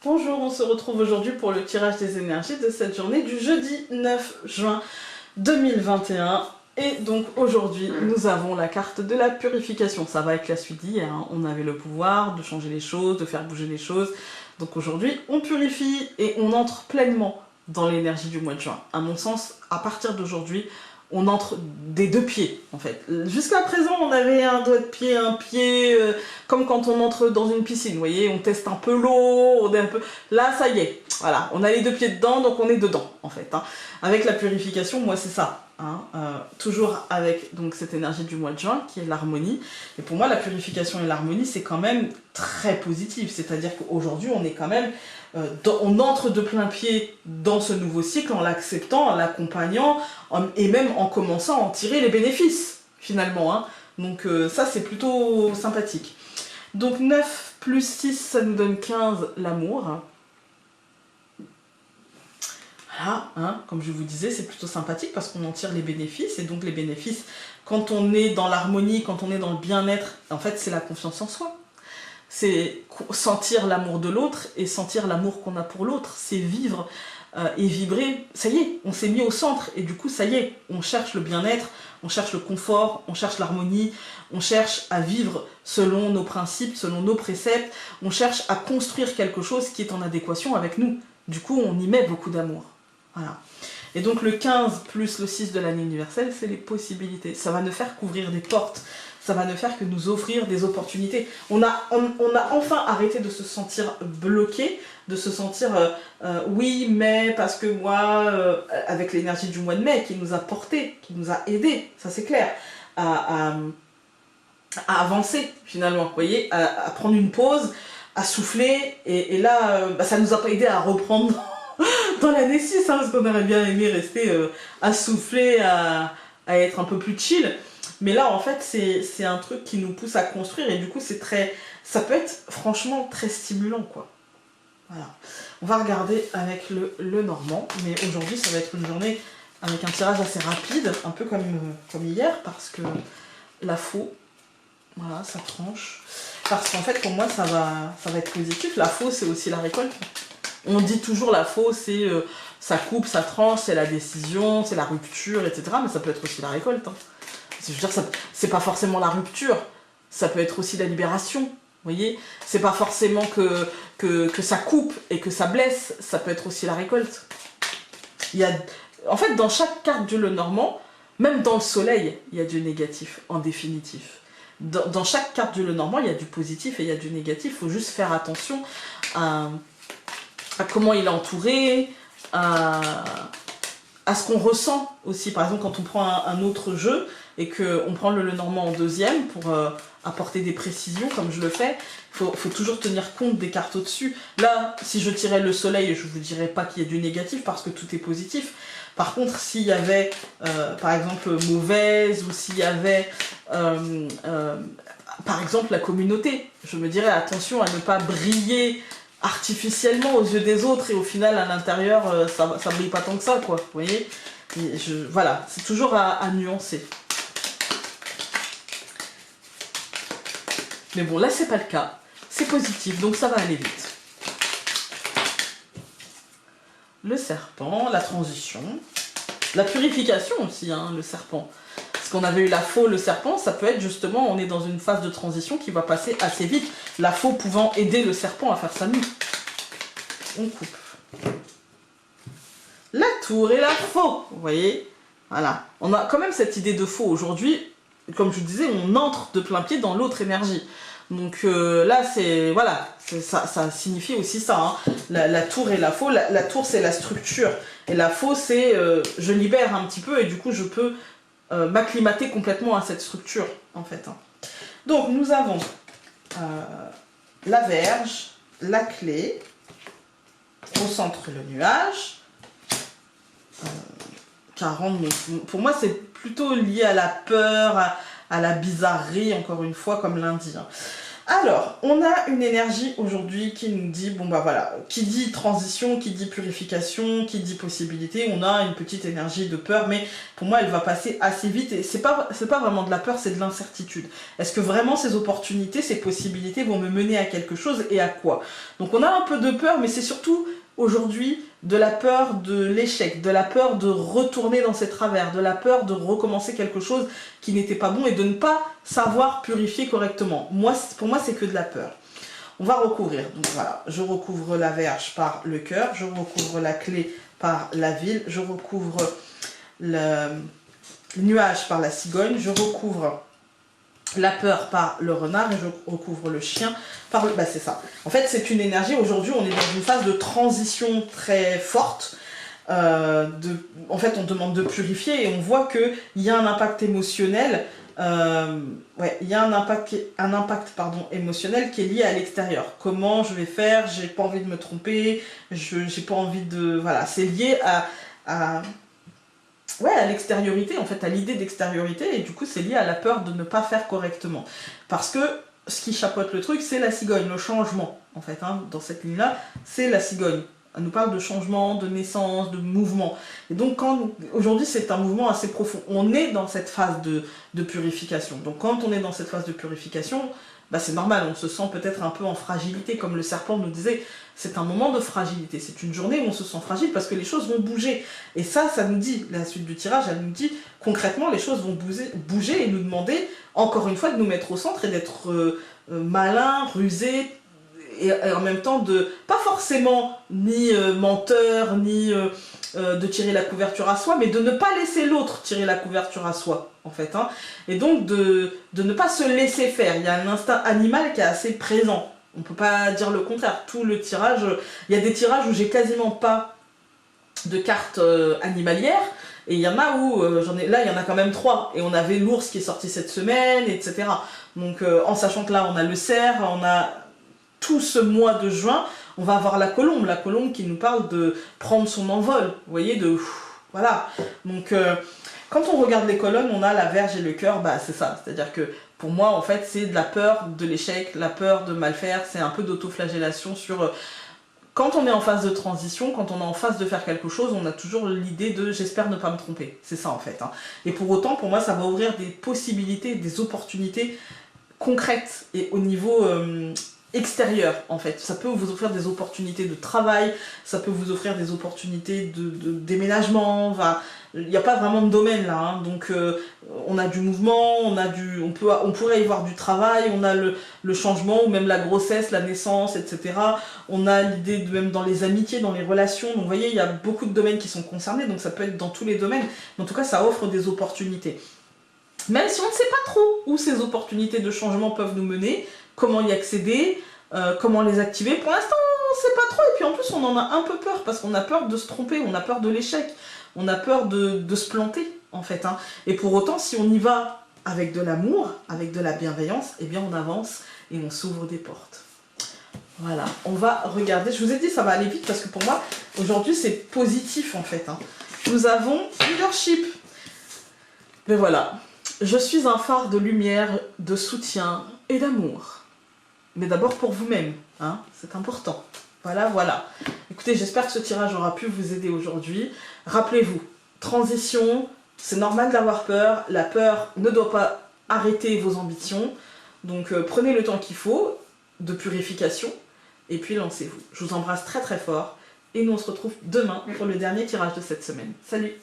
Bonjour, on se retrouve aujourd'hui pour le tirage des énergies de cette journée du jeudi 9 juin 2021. Et donc aujourd'hui, nous avons la carte de la purification. Ça va avec la suite d'hier, hein. On avait le pouvoir de changer les choses, de faire bouger les choses. Donc aujourd'hui, on purifie et on entre pleinement dans l'énergie du mois de juin. À mon sens, à partir d'aujourd'hui, on entre des deux pieds, en fait. Jusqu'à présent, on avait un doigt de pied, un pied, comme quand on entre dans une piscine, vous voyez, on teste un peu l'eau, on est un peu... Là, ça y est, voilà, on a les deux pieds dedans, donc on est dedans, en fait. Hein. Avec la purification, moi, c'est ça. Hein, toujours avec donc, cette énergie du mois de juin, qui est l'harmonie. Et pour moi, la purification et l'harmonie, c'est quand même très positif. C'est-à-dire qu'aujourd'hui, on est quand même... on entre de plein pied dans ce nouveau cycle en l'acceptant, en l'accompagnant et même en commençant à en tirer les bénéfices finalement. Hein. Donc ça c'est plutôt sympathique. Donc 9 plus 6 ça nous donne 15 l'amour. Voilà, hein, comme je vous disais, c'est plutôt sympathique parce qu'on en tire les bénéfices. Et donc les bénéfices, quand on est dans l'harmonie, quand on est dans le bien-être, en fait c'est la confiance en soi. C'est sentir l'amour de l'autre et sentir l'amour qu'on a pour l'autre, c'est vivre et vibrer. Ça y est, on s'est mis au centre et du coup ça y est, on cherche le bien-être, on cherche le confort, on cherche l'harmonie, on cherche à vivre selon nos principes, selon nos préceptes, on cherche à construire quelque chose qui est en adéquation avec nous. Du coup on y met beaucoup d'amour. Voilà. Et donc le 15 plus le 6 de l'année universelle, c'est les possibilités. Ça va nous faire couvrir des portes. Ça va ne faire que nous offrir des opportunités. On a enfin arrêté de se sentir bloqué, de se sentir oui, mais parce que moi, avec l'énergie du mois de mai qui nous a porté, qui nous a aidé, ça c'est clair, à avancer finalement, vous voyez, à prendre une pause, à souffler, et là, ça nous a pas aidé à reprendre dans l'année 6, hein, parce qu'on aurait bien aimé rester à souffler, à être un peu plus chill. Mais là, en fait, c'est un truc qui nous pousse à construire et du coup, c'est très... Ça peut être franchement très stimulant, quoi. Voilà. On va regarder avec le normand, mais aujourd'hui, ça va être une journée avec un tirage assez rapide, un peu comme hier, parce que la faux, voilà, ça tranche. Parce qu'en fait, pour moi, ça va être positif. La faux, c'est aussi la récolte. On dit toujours la faux, c'est ça coupe, ça tranche, c'est la décision, c'est la rupture, etc. Mais ça peut être aussi la récolte, hein. Je veux dire, c'est pas forcément la rupture, ça peut être aussi la libération, vous voyez. C'est pas forcément que ça coupe et que ça blesse, ça peut être aussi la récolte. En fait, dans chaque carte du Lenormand, même dans le soleil, il y a du négatif, en définitif. Dans chaque carte du Lenormand, il y a du positif et il y a du négatif, il faut juste faire attention à comment il est entouré, à ce qu'on ressent aussi. Par exemple, quand on prend un autre jeu et qu'on prend le Lenormand en deuxième pour apporter des précisions, comme je le fais, il faut toujours tenir compte des cartes au-dessus. Là, si je tirais le soleil, je ne vous dirais pas qu'il y a du négatif parce que tout est positif. Par contre, s'il y avait, par exemple, mauvaise, ou s'il y avait, par exemple, la communauté, je me dirais attention à ne pas briller artificiellement aux yeux des autres et au final à l'intérieur ça brille pas tant que ça, quoi, vous voyez. Voilà, c'est toujours à nuancer. Mais bon, là c'est pas le cas, c'est positif, donc ça va aller vite. Le serpent, la transition, la purification aussi, hein, le serpent. Parce qu'on avait eu la faux, le serpent, ça peut être justement, on est dans une phase de transition qui va passer assez vite. La faux pouvant aider le serpent à faire sa mue. On coupe. La tour et la faux, vous voyez. Voilà. On a quand même cette idée de faux aujourd'hui. Comme je vous disais, on entre de plein pied dans l'autre énergie. Donc là, c'est... Voilà, ça signifie aussi ça. Hein. La tour et la faux. La tour, c'est la structure. Et la faux, c'est... je libère un petit peu et du coup, je peux... m'acclimater complètement à cette structure, en fait. Donc, nous avons la Vierge, la clé, au centre le nuage, 40, pour moi, c'est plutôt lié à la peur, à la bizarrerie, encore une fois, comme lundi. Hein. Alors, on a une énergie aujourd'hui qui nous dit, bon bah voilà, qui dit transition, qui dit purification, qui dit possibilité, on a une petite énergie de peur, mais pour moi elle va passer assez vite, et c'est pas vraiment de la peur, c'est de l'incertitude. Est-ce que vraiment ces opportunités, ces possibilités vont me mener à quelque chose et à quoi? Donc on a un peu de peur, mais c'est surtout aujourd'hui de la peur de l'échec, de la peur de retourner dans ses travers, de la peur de recommencer quelque chose qui n'était pas bon et de ne pas savoir purifier correctement. Pour moi, c'est que de la peur. On va recouvrir. Donc voilà, je recouvre la Vierge par le cœur, je recouvre la clé par la ville, je recouvre le nuage par la cigogne, je recouvre la peur par le renard et je recouvre le chien par le... Bah c'est ça. En fait, c'est une énergie, aujourd'hui, on est dans une phase de transition très forte. En fait, on demande de purifier et on voit qu'il y a un impact émotionnel. Ouais, il y a un impact émotionnel qui est lié à l'extérieur. Comment je vais faire? J'ai pas envie de me tromper. J'ai pas envie de... Voilà, c'est lié ouais, à l'extériorité, en fait, à l'idée d'extériorité, et du coup, c'est lié à la peur de ne pas faire correctement. Parce que ce qui chapeaute le truc, c'est la cigogne, le changement, en fait, hein, dans cette ligne-là, c'est la cigogne. Elle nous parle de changement, de naissance, de mouvement. Et donc, aujourd'hui, c'est un mouvement assez profond. On est dans cette phase de purification. Donc, quand on est dans cette phase de purification, bah, c'est normal, on se sent peut-être un peu en fragilité, comme le serpent nous disait, c'est un moment de fragilité, c'est une journée où on se sent fragile parce que les choses vont bouger. Et ça nous dit, la suite du tirage, elle nous dit, concrètement, les choses vont bouger et nous demander, encore une fois, de nous mettre au centre et d'être malin, rusé, et en même temps de, pas forcément ni menteur, ni de tirer la couverture à soi, mais de ne pas laisser l'autre tirer la couverture à soi, en fait. Hein. Et donc de ne pas se laisser faire. Il y a un instinct animal qui est assez présent. On ne peut pas dire le contraire. Tout le tirage, il y a des tirages où j'ai quasiment pas de cartes animalières, et il y en a où, là il y en a quand même 3, et on avait l'ours qui est sorti cette semaine, etc. Donc en sachant que là on a le cerf, on a tout ce mois de juin, on va avoir la colombe qui nous parle de prendre son envol, vous voyez, de... Voilà. Donc quand on regarde les colonnes, on a la Vierge et le cœur, bah c'est ça, c'est-à-dire que pour moi, en fait, c'est de la peur de l'échec, la peur de mal faire, c'est un peu d'autoflagellation sur... Quand on est en phase de transition, quand on est en phase de faire quelque chose, on a toujours l'idée de « j'espère ne pas me tromper ». C'est ça, en fait. Hein. Et pour autant, pour moi, ça va ouvrir des possibilités, des opportunités concrètes et au niveau... extérieur en fait, ça peut vous offrir des opportunités de travail, ça peut vous offrir des opportunités de déménagement, enfin, il n'y a pas vraiment de domaine là, hein. Donc on a du mouvement, on pourrait y voir du travail, on a le changement ou même la grossesse, la naissance, etc. On a l'idée de même dans les amitiés, dans les relations, donc vous voyez, il y a beaucoup de domaines qui sont concernés, donc ça peut être dans tous les domaines, mais en tout cas ça offre des opportunités. Même si on ne sait pas trop où ces opportunités de changement peuvent nous mener, comment y accéder, comment les activer, pour l'instant on ne sait pas trop, et puis en plus on en a un peu peur, parce qu'on a peur de se tromper, on a peur de l'échec, on a peur de se planter en fait. Hein. Et pour autant, si on y va avec de l'amour, avec de la bienveillance, eh bien on avance et on s'ouvre des portes. Voilà, on va regarder, je vous ai dit ça va aller vite, parce que pour moi, aujourd'hui c'est positif en fait. Hein. Nous avons leadership. Mais voilà. Je suis un phare de lumière, de soutien et d'amour. Mais d'abord pour vous-même, hein, c'est important. Voilà, voilà. Écoutez, j'espère que ce tirage aura pu vous aider aujourd'hui. Rappelez-vous, transition, c'est normal d'avoir peur. La peur ne doit pas arrêter vos ambitions. Donc prenez le temps qu'il faut de purification et puis lancez-vous. Je vous embrasse très très fort et nous on se retrouve demain pour le dernier tirage de cette semaine. Salut!